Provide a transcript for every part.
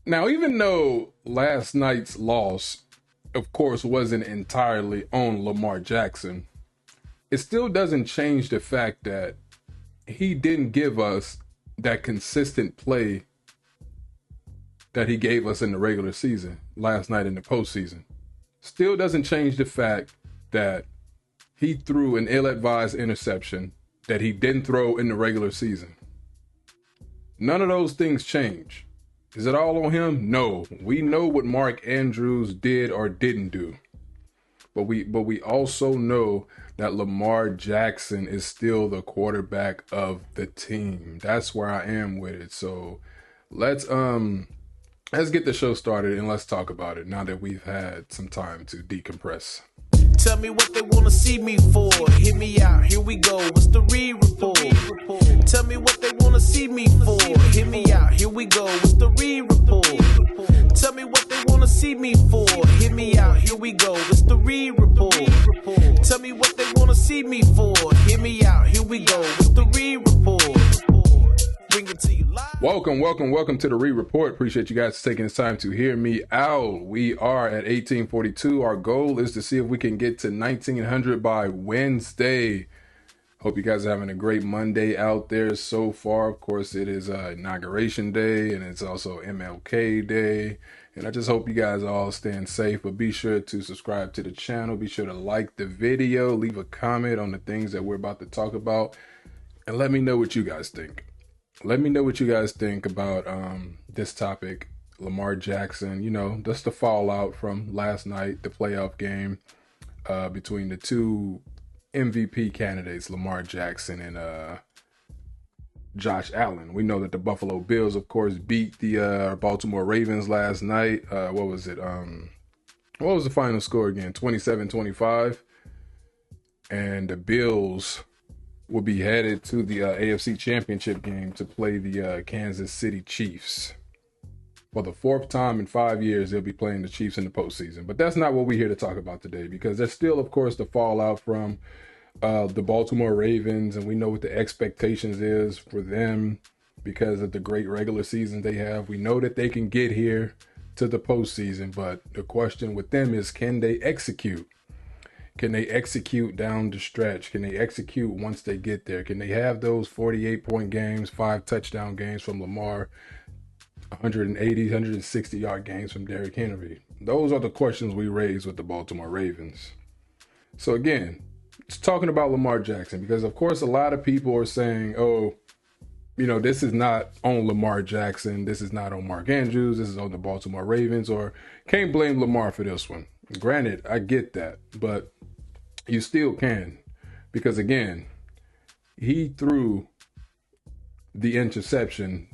Now, even though last night's loss, of course, wasn't entirely on Lamar Jackson, it still doesn't change the fact that he didn't give us that consistent play that he gave us in the regular season last night in the postseason. Still doesn't change the fact that he threw an ill-advised interception that he didn't throw in the regular season. None of those things change. Is it all on him? No. We know what Mark Andrews did or didn't do. But we also know that Lamar Jackson is still the quarterback of the team. That's where I am with it. So let's get the show started and let's talk about it now that we've had some time to decompress. Tell me what they wanna see me for. Hit me out, here we go. What's the re-report? Tell me what they wanna see me for. Hit me out, here we go. What's the re-report? Tell me what they wanna see me for. Hit me out, here we go. What's the re-report? Tell me what they wanna see me for. Hit me out, here we go. What's the re-report? Bring it to you live. Welcome to the re-report. Appreciate you guys taking the time to hear me out. We are at 1842. Our goal is to see if we can get to 1900 by Wednesday. Hope you guys are having a great Monday out there so far. Of course, it is Inauguration Day and it's also MLK Day. And I just hope you guys are all staying safe. But be sure to subscribe to the channel. Be sure to like the video. Leave a comment on the things that we're about to talk about. And let me know what you guys think. Let me know what you guys think about this topic, Lamar Jackson. You know, just the fallout from last night, the playoff game between the two MVP candidates, Lamar Jackson and Josh Allen. We know that the Buffalo Bills, of course, beat the Baltimore Ravens last night. What was it? What was the final score again? 27-25. And the Bills will be headed to the AFC Championship game to play the Kansas City Chiefs. For the fourth time in 5 years, they'll be playing the Chiefs in the postseason. But that's not what we're here to talk about today, because there's still, of course, the fallout from the Baltimore Ravens, and we know what the expectations is for them because of the great regular season they have. We know that they can get here to the postseason, but the question with them is, can they execute? Can they execute down the stretch? Can they execute once they get there? Can they have those 48-point games, 5 touchdown games from Lamar, 180, 160-yard games from Derrick Henry? Those are the questions we raise with the Baltimore Ravens. So again, it's talking about Lamar Jackson, because of course a lot of people are saying, oh, you know, this is not on Lamar Jackson. This is not on Mark Andrews. This is on the Baltimore Ravens, or can't blame Lamar for this one. Granted, I get that, but you still can, because again, he threw the interception,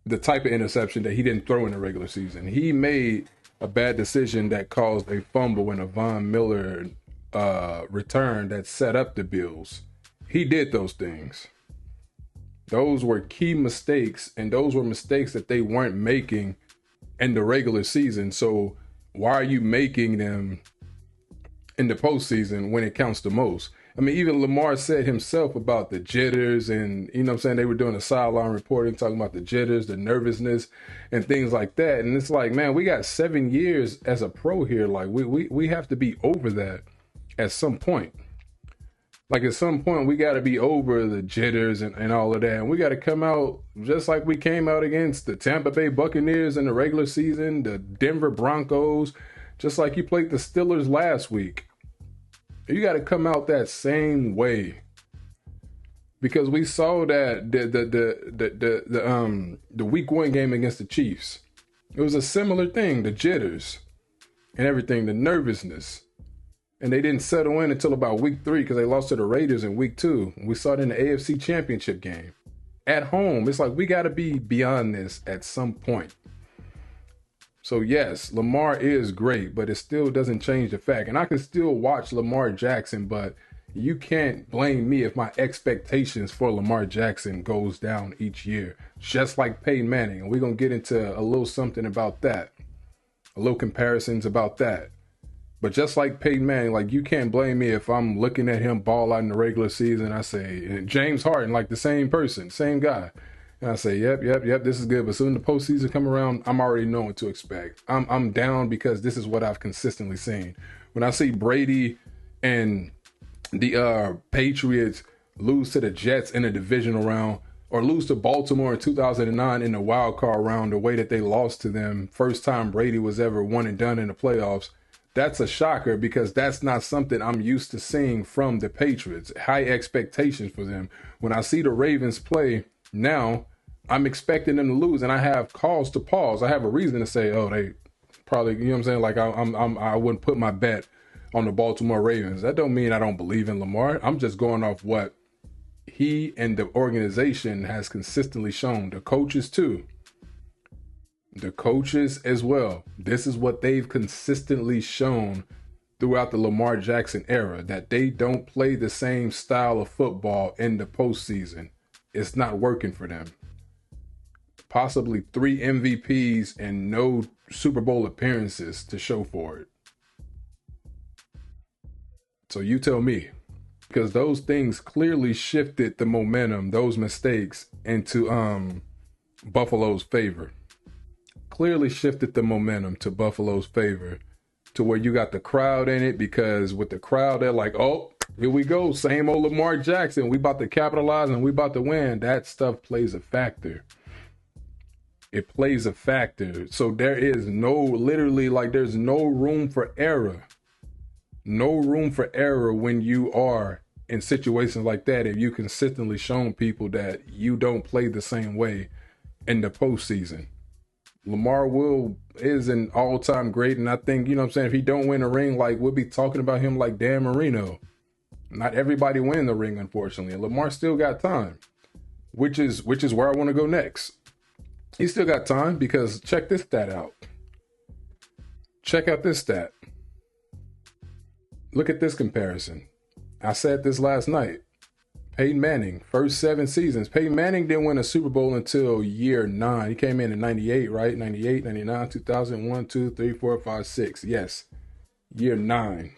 the type of interception that he didn't throw in the regular season. He made a bad decision that caused a fumble and a Von Miller return that set up the Bills. He did those things. Those were key mistakes, and those were mistakes that they weren't making in the regular season. So why are you making them in the postseason when it counts the most? I mean, even Lamar said himself about the jitters, and you know what I'm saying, they were doing a sideline reporting talking about the jitters, the nervousness, and things like that. And it's like, man, we got 7 years as a pro here. Like we have to be over that at some point. Like at some point, we got to be over the jitters and all of that. And we got to come out just like we came out against the Tampa Bay Buccaneers in the regular season, the Denver Broncos, just like you played the Steelers last week. You got to come out that same way, because we saw that the week 1 game against the Chiefs, it was a similar thing, the jitters and everything, the nervousness. And they didn't settle in until about week 3, because they lost to the Raiders in week 2. We saw it in the AFC Championship game at home. It's like we got to be beyond this at some point. So yes, Lamar is great, but it still doesn't change the fact. And I can still watch Lamar Jackson, but you can't blame me if my expectations for Lamar Jackson goes down each year, just like Peyton Manning. And we're going to get into a little something about that, a little comparisons about that. But just like Peyton Manning, like, you can't blame me if I'm looking at him ball out in the regular season. I say, James Harden, like the same person, same guy. And I say, yep, this is good. But soon the postseason come around, I'm already knowing what to expect. I'm down because this is what I've consistently seen. When I see Brady and the Patriots lose to the Jets in a divisional round, or lose to Baltimore in 2009 in the wild card round, the way that they lost to them, first time Brady was ever one and done in the playoffs, that's a shocker because that's not something I'm used to seeing from the Patriots. High expectations for them. When I see the Ravens play now, I'm expecting them to lose, and I have cause to pause. I have a reason to say, oh, they probably, you know what I'm saying? Like I wouldn't put my bet on the Baltimore Ravens. That don't mean I don't believe in Lamar. I'm just going off what he and the organization has consistently shown. The coaches too. The coaches as well. This is what they've consistently shown throughout the Lamar Jackson era, that they don't play the same style of football in the postseason. It's not working for them. Possibly 3 MVPs and no Super Bowl appearances to show for it. So you tell me, because those things clearly shifted the momentum, those mistakes, into Buffalo's favor. Clearly shifted the momentum to Buffalo's favor, to where you got the crowd in it, because with the crowd, they're like, oh, here we go, same old Lamar Jackson. We about to capitalize and we about to win. That stuff plays a factor. It plays a factor. So there is there's no room for error. No room for error when you are in situations like that. If you consistently shown people that you don't play the same way in the postseason. Lamar is an all-time great, and I think, you know what I'm saying, if he don't win a ring, like, we'll be talking about him like Dan Marino. Not everybody win the ring, unfortunately, and Lamar still got time, which is where I want to go next. He still got time, because check this stat out. Check out this stat. Look at this comparison. I said this last night. Peyton Manning, first 7 seasons. Peyton Manning didn't win a Super Bowl until year 9. He came in 98, right? 98, 99, 2000, 1, 2, 3, 4, 5, 6. Yes, year 9.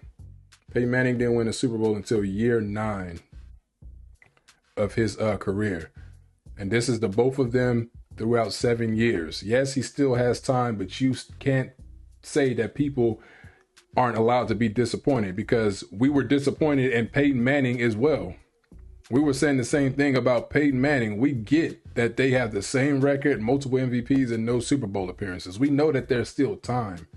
Peyton Manning didn't win a Super Bowl until year 9 of his career. And this is the both of them throughout 7 years. Yes, he still has time, but you can't say that people aren't allowed to be disappointed, because we were disappointed in Peyton Manning as well. We were saying the same thing about Peyton Manning. We get that they have the same record, multiple MVPs, and no Super Bowl appearances. We know that there's still time.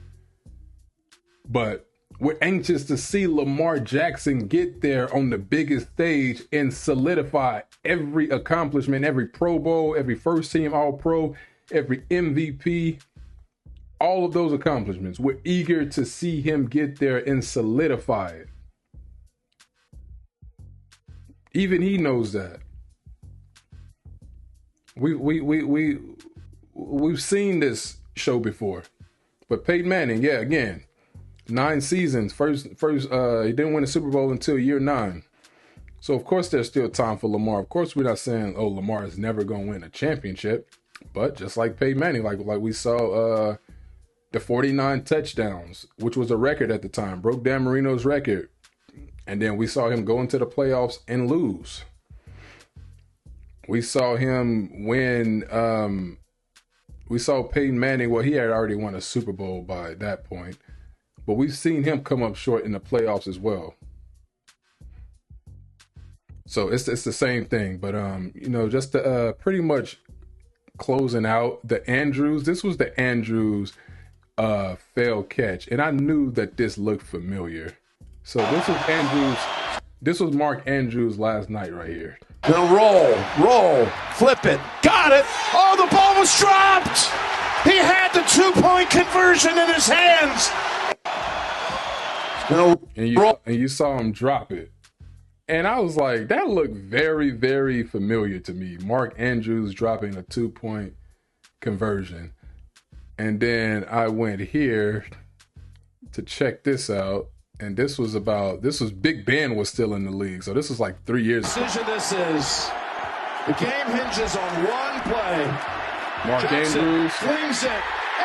But we're anxious to see Lamar Jackson get there on the biggest stage and solidify every accomplishment, every Pro Bowl, every first team All-Pro, every MVP, all of those accomplishments. We're eager to see him get there and solidify it. Even he knows that. We've seen this show before. But Peyton Manning, yeah, again, 9 seasons. First, he didn't win a Super Bowl until year 9. So of course there's still time for Lamar. Of course we're not saying, oh, Lamar is never going to win a championship. But just like Peyton Manning, like we saw the 49 touchdowns, which was a record at the time, broke Dan Marino's record. And then we saw him go into the playoffs and lose. We saw him win. We saw Peyton Manning. Well, he had already won a Super Bowl by that point. But we've seen him come up short in the playoffs as well. So it's the same thing. But, just pretty much closing out the Andrews. This was the Andrews failed catch. And I knew that this looked familiar. So this was Mark Andrews last night right here. Gonna roll, flip it, got it. Oh, the ball was dropped. He had the 2-point conversion in his hands. And you saw him drop it. And I was like, that looked very, very familiar to me. Mark Andrews dropping a 2-point conversion. And then I went here to check this out. And this was Big Ben was still in the league. So this was like 3 years ago. Decision this is. The game hinges on one play. Mark Jackson Andrews flings it.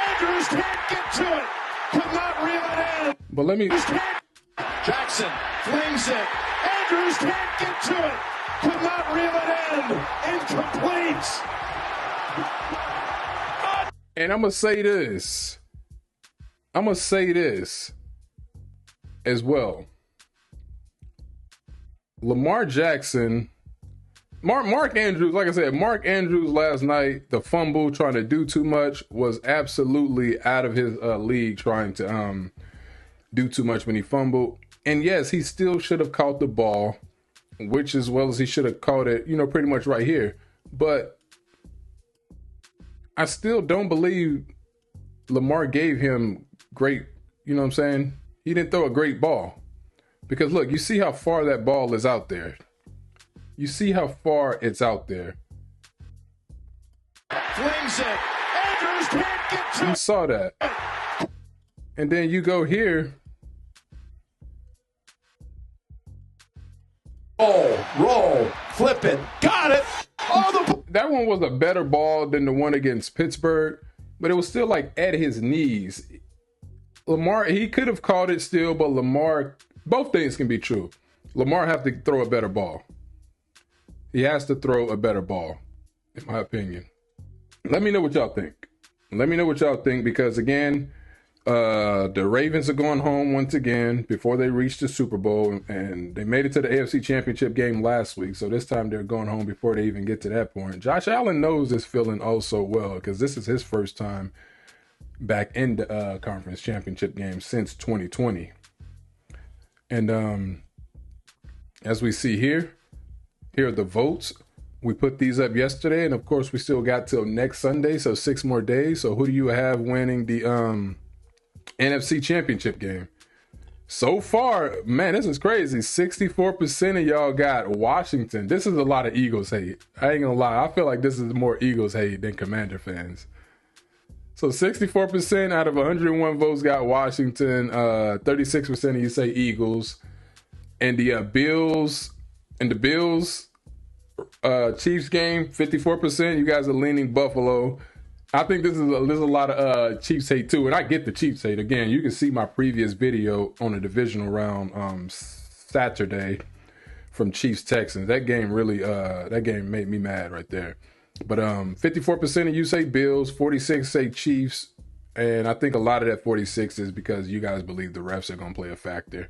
Andrews can't get to it. Could not reel it in. But let me. Jackson flings it. Andrews can't get to it. Could not reel it in. Incomplete. And I'm going to say this. I'm going to say this as well. Lamar Jackson, Mark Andrews, like I said, Mark Andrews last night, the fumble, trying to do too much, was absolutely out of his league, trying to do too much when he fumbled. And yes, he still should have caught the ball, which as well as he should have caught it, you know, pretty much right here. But I still don't believe Lamar gave him great, you know what I'm saying? He didn't throw a great ball. Because look, you see how far that ball is out there. You see how far it's out there. Flings it. Andrews can't get to it. You saw that. And then you go here. Roll, flip it. Got it. Oh, That one was a better ball than the one against Pittsburgh, but it was still like at his knees. Lamar, he could have caught it still, but Lamar, both things can be true. Lamar have to throw a better ball. He has to throw a better ball, in my opinion. Let me know what y'all think. Let me know what y'all think, because again, the Ravens are going home once again before they reach the Super Bowl, and they made it to the AFC Championship game last week. So this time they're going home before they even get to that point. Josh Allen knows this feeling oh so well, because this is his first time back in the conference championship game since 2020. And as we see here are the votes. We put these up yesterday, and of course we still got till next Sunday, so 6 more days. So who do you have winning the NFC Championship game? So far, man, this is crazy. 64% of y'all got Washington. This is a lot of Eagles hate. I ain't gonna lie. I feel like this is more Eagles hate than Commander fans. So 64% out of 101 votes got Washington. 36% of you say Eagles. And the Bills Chiefs game, 54%. You guys are leaning Buffalo. I think there's a lot of Chiefs hate too, and I get the Chiefs hate. Again, you can see my previous video on the divisional round Saturday from Chiefs Texans. That game really that game made me mad right there. But 54% of you say Bills, 46 say Chiefs, and I think a lot of that 46 is because you guys believe the refs are going to play a factor.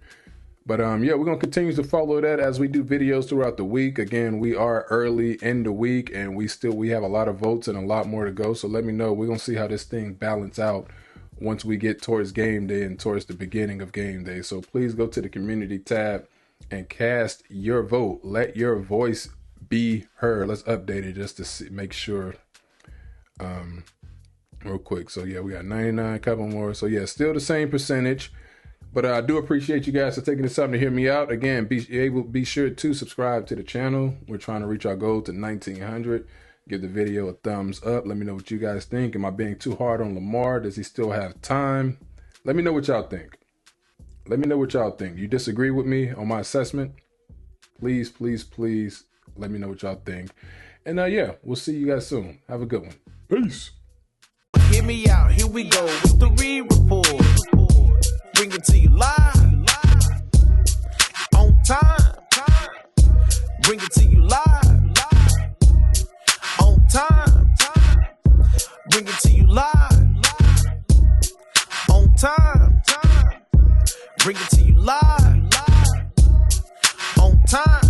But yeah, we're going to continue to follow that as we do videos throughout the week. Again, we are early in the week, and we have a lot of votes and a lot more to go. So let me know. We're going to see how this thing balance out once we get towards game day and towards the beginning of game day. So please go to the community tab and cast your vote. Let your voice be heard. Let's update it just to make sure real quick. So yeah, we got 99, couple more. So yeah, still the same percentage. But I do appreciate you guys for taking the time to hear me out. Again, be sure to subscribe to the channel. We're trying to reach our goal to 1,900. Give the video a thumbs up. Let me know what you guys think. Am I being too hard on Lamar? Does he still have time? Let me know what y'all think. Let me know what y'all think. You disagree with me on my assessment? Please, please, please let me know what y'all think. And yeah, we'll see you guys soon. Have a good one. Peace. Hear me out, here we go with the Reed Report. Bring it to you live, on time. Bring it to you live, on time. Bring it to you live, on time. Bring it to you live, on time.